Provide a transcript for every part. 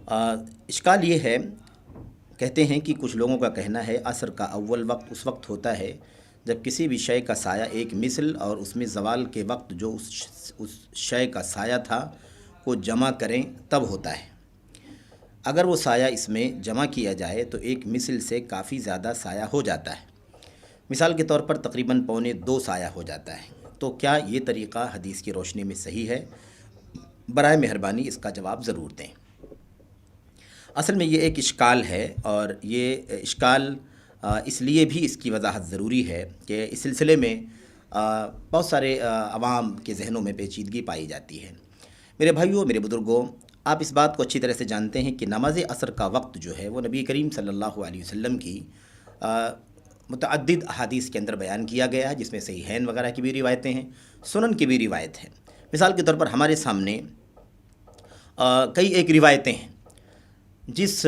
اشکال یہ ہے، کہتے ہیں کہ کچھ لوگوں کا کہنا ہے عصر کا اول وقت اس وقت ہوتا ہے جب کسی بھی شے کا سایہ ایک مثل اور اس میں زوال کے وقت جو اس شے کا سایہ تھا کو جمع کریں تب ہوتا ہے۔ اگر وہ سایہ اس میں جمع کیا جائے تو ایک مثل سے کافی زیادہ سایہ ہو جاتا ہے، مثال کے طور پر تقریباً پونے دو سایہ ہو جاتا ہے۔ تو کیا یہ طریقہ حدیث کی روشنی میں صحیح ہے؟ برائے مہربانی اس کا جواب ضرور دیں۔ اصل میں یہ ایک اشکال ہے، اور یہ اشکال اس لیے بھی اس کی وضاحت ضروری ہے کہ اس سلسلے میں بہت سارے عوام کے ذہنوں میں پیچیدگی پائی جاتی ہے۔ میرے بھائیوں، میرے بزرگوں، آپ اس بات کو اچھی طرح سے جانتے ہیں کہ نماز عصر کا وقت جو ہے وہ نبی کریم صلی اللہ علیہ وسلم کی متعدد احادیث کے اندر بیان کیا گیا ہے، جس میں صحیحین وغیرہ کی بھی روایتیں ہیں، سنن کی بھی روایت ہے۔ مثال کے طور پر ہمارے سامنے کئی ایک روایتیں ہیں جس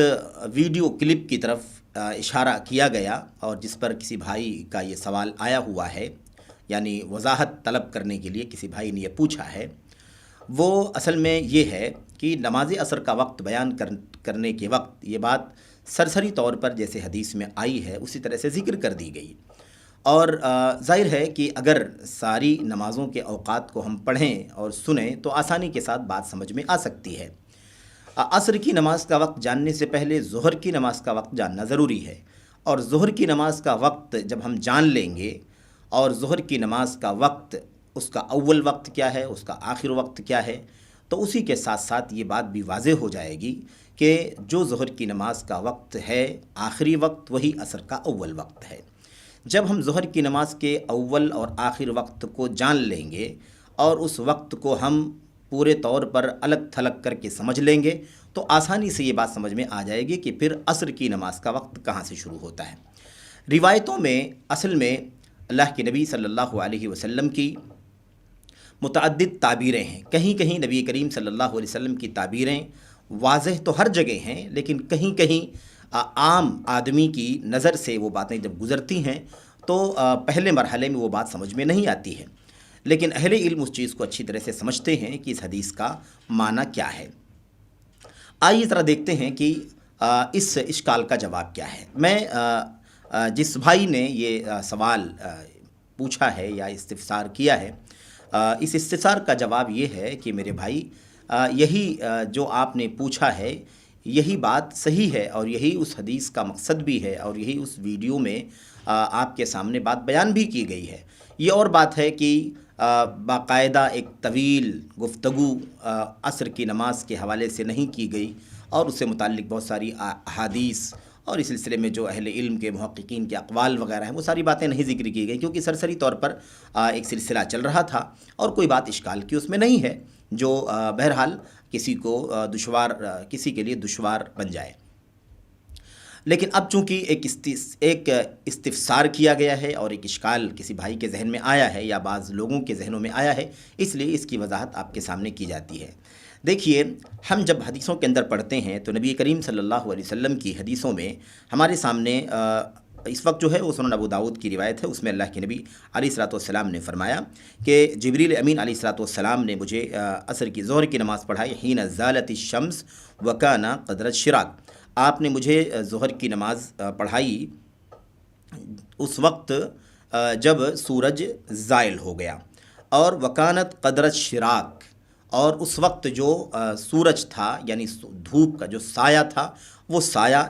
ویڈیو کلپ کی طرف اشارہ کیا گیا اور جس پر کسی بھائی کا یہ سوال آیا ہوا ہے، یعنی وضاحت طلب کرنے کے لیے کسی بھائی نے یہ پوچھا ہے، وہ اصل میں یہ ہے کہ نماز عصر کا وقت بیان کرنے کے وقت یہ بات سرسری طور پر جیسے حدیث میں آئی ہے اسی طرح سے ذکر کر دی گئی، اور ظاہر ہے کہ اگر ساری نمازوں کے اوقات کو ہم پڑھیں اور سنیں تو آسانی کے ساتھ بات سمجھ میں آ سکتی ہے۔ عصر کی نماز کا وقت جاننے سے پہلے ظہر کی نماز کا وقت جاننا ضروری ہے، اور ظہر کی نماز کا وقت جب ہم جان لیں گے، اور ظہر کی نماز کا وقت اس کا اول وقت کیا ہے، اس کا آخر وقت کیا ہے، تو اسی کے ساتھ ساتھ یہ بات بھی واضح ہو جائے گی کہ جو ظہر کی نماز کا وقت ہے آخری وقت وہی عصر کا اول وقت ہے۔ جب ہم ظہر کی نماز کے اول اور آخر وقت کو جان لیں گے اور اس وقت کو ہم پورے طور پر الگ تھلگ کر کے سمجھ لیں گے تو آسانی سے یہ بات سمجھ میں آ جائے گی کہ پھر عصر کی نماز کا وقت کہاں سے شروع ہوتا ہے۔ روایتوں میں اصل میں اللہ کے نبی صلی اللہ علیہ وسلم کی متعدد تعبیریں ہیں۔ کہیں کہیں نبی کریم صلی اللہ علیہ وسلم کی تعبیریں واضح تو ہر جگہ ہیں، لیکن کہیں کہیں عام آدمی کی نظر سے وہ باتیں جب گزرتی ہیں تو پہلے مرحلے میں وہ بات سمجھ میں نہیں آتی ہے، لیکن اہل علم اس چیز کو اچھی طرح سے سمجھتے ہیں کہ اس حدیث کا معنی کیا ہے۔ آئیے ذرا دیکھتے ہیں کہ اس اشکال کا جواب کیا ہے۔ میں جس بھائی نے یہ سوال پوچھا ہے یا استفسار کیا ہے، اس استفسار کا جواب یہ ہے کہ میرے بھائی، یہی جو آپ نے پوچھا ہے یہی بات صحیح ہے، اور یہی اس حدیث کا مقصد بھی ہے، اور یہی اس ویڈیو میں آپ کے سامنے بات بیان بھی کی گئی ہے۔ یہ اور بات ہے کہ باقاعدہ ایک طویل گفتگو عصر کی نماز کے حوالے سے نہیں کی گئی، اور اس سے متعلق بہت ساری احادیث اور اس سلسلے میں جو اہل علم کے محققین کے اقوال وغیرہ ہیں وہ ساری باتیں نہیں ذکر کی گئی، کیونکہ سرسری طور پر ایک سلسلہ چل رہا تھا اور کوئی بات اشکال کی اس میں نہیں ہے جو بہرحال کسی کو کسی کے لیے دشوار بن جائے۔ لیکن اب چونکہ ایک استفسار کیا گیا ہے اور ایک اشکال کسی بھائی کے ذہن میں آیا ہے یا بعض لوگوں کے ذہنوں میں آیا ہے، اس لیے اس کی وضاحت آپ کے سامنے کی جاتی ہے۔ دیکھیے، ہم جب حدیثوں کے اندر پڑھتے ہیں تو نبی کریم صلی اللہ علیہ وسلم کی حدیثوں میں ہمارے سامنے اس وقت جو ہے وہ سنن ابو داؤد کی روایت ہے، اس میں اللہ کے نبی علیہ الصلوۃ والسلام نے فرمایا کہ جبریل امین علیہ الصلوۃ والسلام نے مجھے عصر کی ظہر کی نماز پڑھائی، حین زالت الشمس وکان قدر الشراق۔ آپ نے مجھے ظہر کی نماز پڑھائی اس وقت جب سورج زائل ہو گیا، اور وکانت قدر الشراق، اور اس وقت جو سورج تھا یعنی دھوپ کا جو سایہ تھا وہ سایہ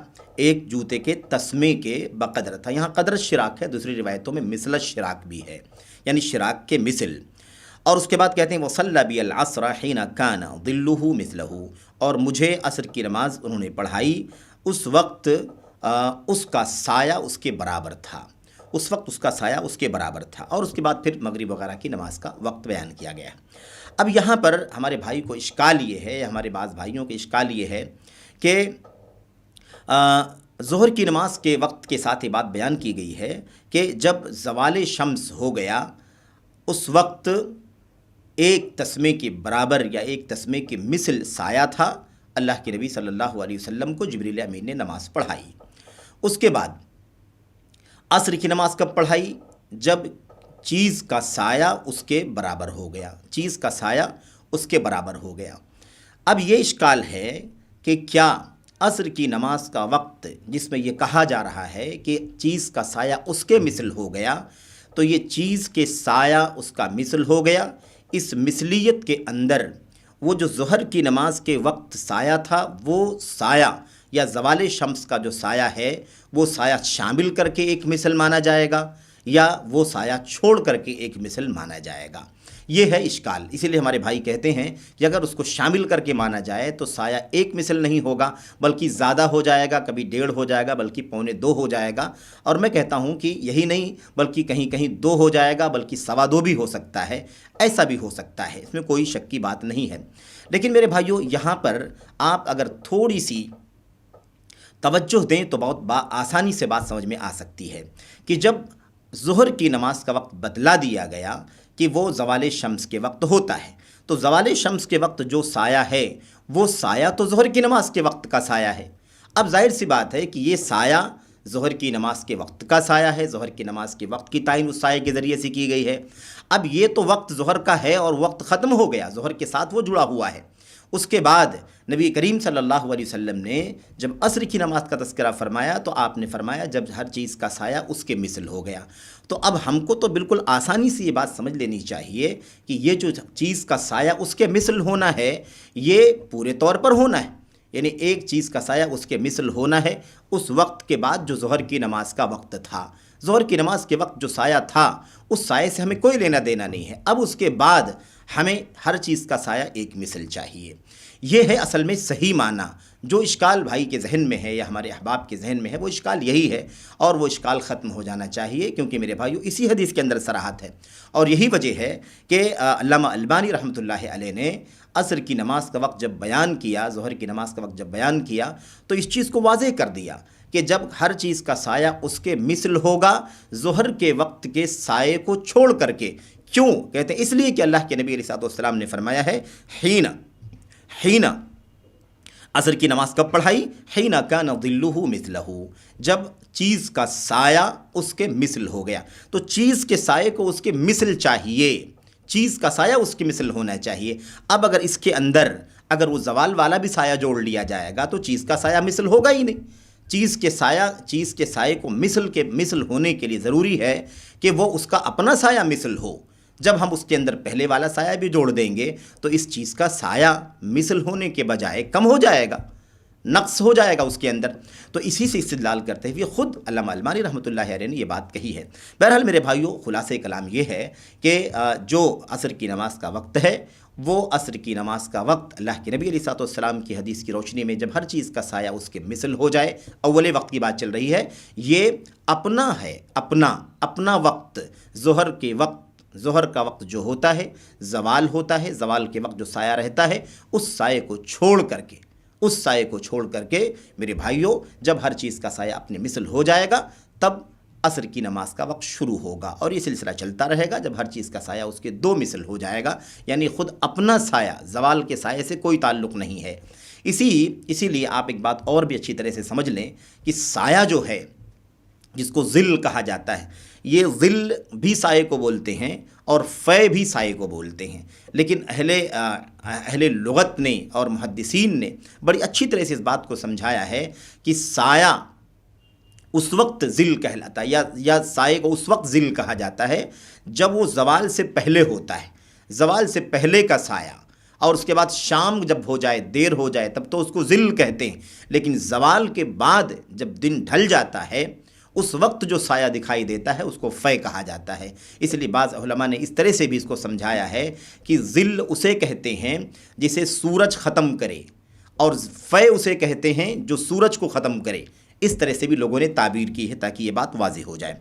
ایک جوتے کے تسمے کے بقدر تھا۔ یہاں قدر الشراق ہے، دوسری روایتوں میں مثل الشراق بھی ہے، یعنی شراق کے مثل۔ اور اس کے بعد کہتے ہیں وصلی بی العصر حین کان ظلہ مثلہ، اور مجھے عصر کی نماز انہوں نے پڑھائی اس وقت اس کا سایہ اس کے برابر تھا، اس وقت اس کا سایہ اس کے برابر تھا۔ اور اس کے بعد پھر مغرب وغیرہ کی نماز کا وقت بیان کیا گیا۔ اب یہاں پر ہمارے بھائی کو اشکال یہ ہے، ہمارے بعض بھائیوں کے اشکال یہ ہے کہ ظہر کی نماز کے وقت کے ساتھ یہ بات بیان کی گئی ہے کہ جب زوال شمس ہو گیا اس وقت ایک تسمے کے برابر یا ایک تسمے کے مثل سایہ تھا، اللہ کے نبی صلی اللہ علیہ وسلم کو جبریل امین نے نماز پڑھائی۔ اس کے بعد عصر کی نماز کب پڑھائی؟ جب چیز کا سایہ اس کے برابر ہو گیا، چیز کا سایہ اس کے برابر ہو گیا۔ اب یہ اشکال ہے کہ کیا عصر کی نماز کا وقت جس میں یہ کہا جا رہا ہے کہ چیز کا سایہ اس کے مثل ہو گیا، تو یہ چیز کے سایہ اس کا مثل ہو گیا، اس مثلیت کے اندر وہ جو ظہر کی نماز کے وقت سایہ تھا، وہ سایہ یا زوال شمس کا جو سایہ ہے وہ سایہ شامل کر کے ایک مثل مانا جائے گا، یا وہ سایہ چھوڑ کر کے ایک مثل مانا جائے گا؟ یہ ہے اشکال۔ اسی لیے ہمارے بھائی کہتے ہیں کہ اگر اس کو شامل کر کے مانا جائے تو سایہ ایک مثل نہیں ہوگا، بلکہ زیادہ ہو جائے گا، کبھی 1.5 ہو جائے گا، بلکہ 1.25 ہو جائے گا۔ اور میں کہتا ہوں کہ یہی نہیں، بلکہ کہیں کہیں 2 ہو جائے گا، بلکہ 2.25 بھی ہو سکتا ہے، ایسا بھی ہو سکتا ہے، اس میں کوئی شک کی بات نہیں ہے۔ لیکن میرے بھائیوں، یہاں پر آپ اگر تھوڑی سی توجہ دیں تو بہت آسانی سے بات سمجھ میں آ سکتی ہے کہ جب ظہر کی نماز کا وقت بدلا دیا گیا کہ وہ زوال شمس کے وقت ہوتا ہے، تو زوال شمس کے وقت جو سایہ ہے وہ سایہ تو ظہر کی نماز کے وقت کا سایہ ہے۔ اب ظاہر سی بات ہے کہ یہ سایہ ظہر کی نماز کے وقت کا سایہ ہے، ظہر کی نماز کے وقت کی تعین اس سایہ کے ذریعے سے کی گئی ہے۔ اب یہ تو وقت ظہر کا ہے اور وقت ختم ہو گیا، ظہر کے ساتھ وہ جڑا ہوا ہے۔ اس کے بعد نبی کریم صلی اللہ علیہ وسلم نے جب عصر کی نماز کا تذکرہ فرمایا تو آپ نے فرمایا جب ہر چیز کا سایہ اس کے مثل ہو گیا۔ تو اب ہم کو تو بالکل آسانی سے یہ بات سمجھ لینی چاہیے کہ یہ جو چیز کا سایہ اس کے مثل ہونا ہے یہ پورے طور پر ہونا ہے، یعنی ایک چیز کا سایہ اس کے مثل ہونا ہے اس وقت کے بعد جو ظہر کی نماز کا وقت تھا۔ ظہر کی نماز کے وقت جو سایہ تھا اس سایہ سے ہمیں کوئی لینا دینا نہیں ہے، اب اس کے بعد ہمیں ہر چیز کا سایہ ایک مثل چاہیے۔ یہ ہے اصل میں صحیح معنی۔ جو اشکال بھائی کے ذہن میں ہے یا ہمارے احباب کے ذہن میں ہے وہ اشکال یہی ہے، اور وہ اشکال ختم ہو جانا چاہیے، کیونکہ میرے بھائیو اسی حدیث کے اندر صراحت ہے، اور یہی وجہ ہے کہ علامہ البانی رحمۃ اللہ علیہ نے عصر کی نماز کا وقت جب بیان کیا، ظہر کی نماز کا وقت جب بیان کیا تو اس چیز کو واضح کر دیا کہ جب ہر چیز کا سایہ اس کے مثل ہوگا ظہر کے وقت کے سائے کو چھوڑ کر کے۔ کیوں کہتے ہیں؟ اس لیے کہ اللہ کے نبی علیہ الصلوۃ والسلام نے فرمایا ہے حین عصر کی نماز کب پڑھائی؟ حین کان ظلہ مثلہ، جب چیز کا سایہ اس کے مثل ہو گیا۔ تو چیز کے سائے کو اس کے مثل چاہیے، چیز کا سایہ اس کے مثل ہونا چاہیے۔ اب اگر اس کے اندر اگر وہ زوال والا بھی سایہ جوڑ لیا جائے گا تو چیز کا سایہ مثل ہوگا ہی نہیں۔ چیز کے سائے کو مثل ہونے کے لیے ضروری ہے کہ وہ اس کا اپنا سایہ مثل ہو۔ جب ہم اس کے اندر پہلے والا سایہ بھی جوڑ دیں گے تو اس چیز کا سایہ مثل ہونے کے بجائے کم ہو جائے گا، نقص ہو جائے گا اس کے اندر۔ تو اسی سے استدلال کرتے ہوئے خود علامہ البانی رحمۃ اللہ علیہ نے یہ بات کہی ہے۔ بہرحال میرے بھائیوں، خلاصہ کلام یہ ہے کہ جو عصر کی نماز کا وقت ہے وہ عصر کی نماز کا وقت اللہ کے نبی علیہ الصلوۃ والسلام کی حدیث کی روشنی میں جب ہر چیز کا سایہ اس کے مثل ہو جائے، اول وقت کی بات چل رہی ہے، یہ اپنا ہے، اپنا وقت، ظہر کا وقت جو ہوتا ہے زوال ہوتا ہے، زوال کے وقت جو سایہ رہتا ہے اس سایہ کو چھوڑ کر کے میرے بھائیوں جب ہر چیز کا سایہ اپنے مثل ہو جائے گا تب عصر کی نماز کا وقت شروع ہوگا، اور یہ سلسلہ چلتا رہے گا جب ہر چیز کا سایہ اس کے 2 مثل ہو جائے گا، یعنی خود اپنا سایہ، زوال کے سایہ سے کوئی تعلق نہیں ہے۔ اسی لیے آپ ایک بات اور بھی اچھی طرح سے سمجھ لیں کہ سایہ جو ہے جس کو ظل کہا جاتا ہے، یہ ظل بھی سائے کو بولتے ہیں اور فے بھی سائے کو بولتے ہیں، لیکن اہل لغت نے اور محدثین نے بڑی اچھی طرح سے اس بات کو سمجھایا ہے کہ سایہ اس وقت ظل کہلاتا ہے، یا سائے کو اس وقت ظل کہا جاتا ہے جب وہ زوال سے پہلے ہوتا ہے، زوال سے پہلے کا سایہ، اور اس کے بعد شام جب ہو جائے، دیر ہو جائے، تب تو اس کو ظل کہتے ہیں، لیکن زوال کے بعد جب دن ڈھل جاتا ہے اس وقت جو سایہ دکھائی دیتا ہے اس کو فے کہا جاتا ہے۔ اس لیے بعض علماء نے اس طرح سے بھی اس کو سمجھایا ہے کہ ظل اسے کہتے ہیں جسے سورج ختم کرے، اور فے اسے کہتے ہیں جو سورج کو ختم کرے۔ اس طرح سے بھی لوگوں نے تعبیر کی ہے تاکہ یہ بات واضح ہو جائے۔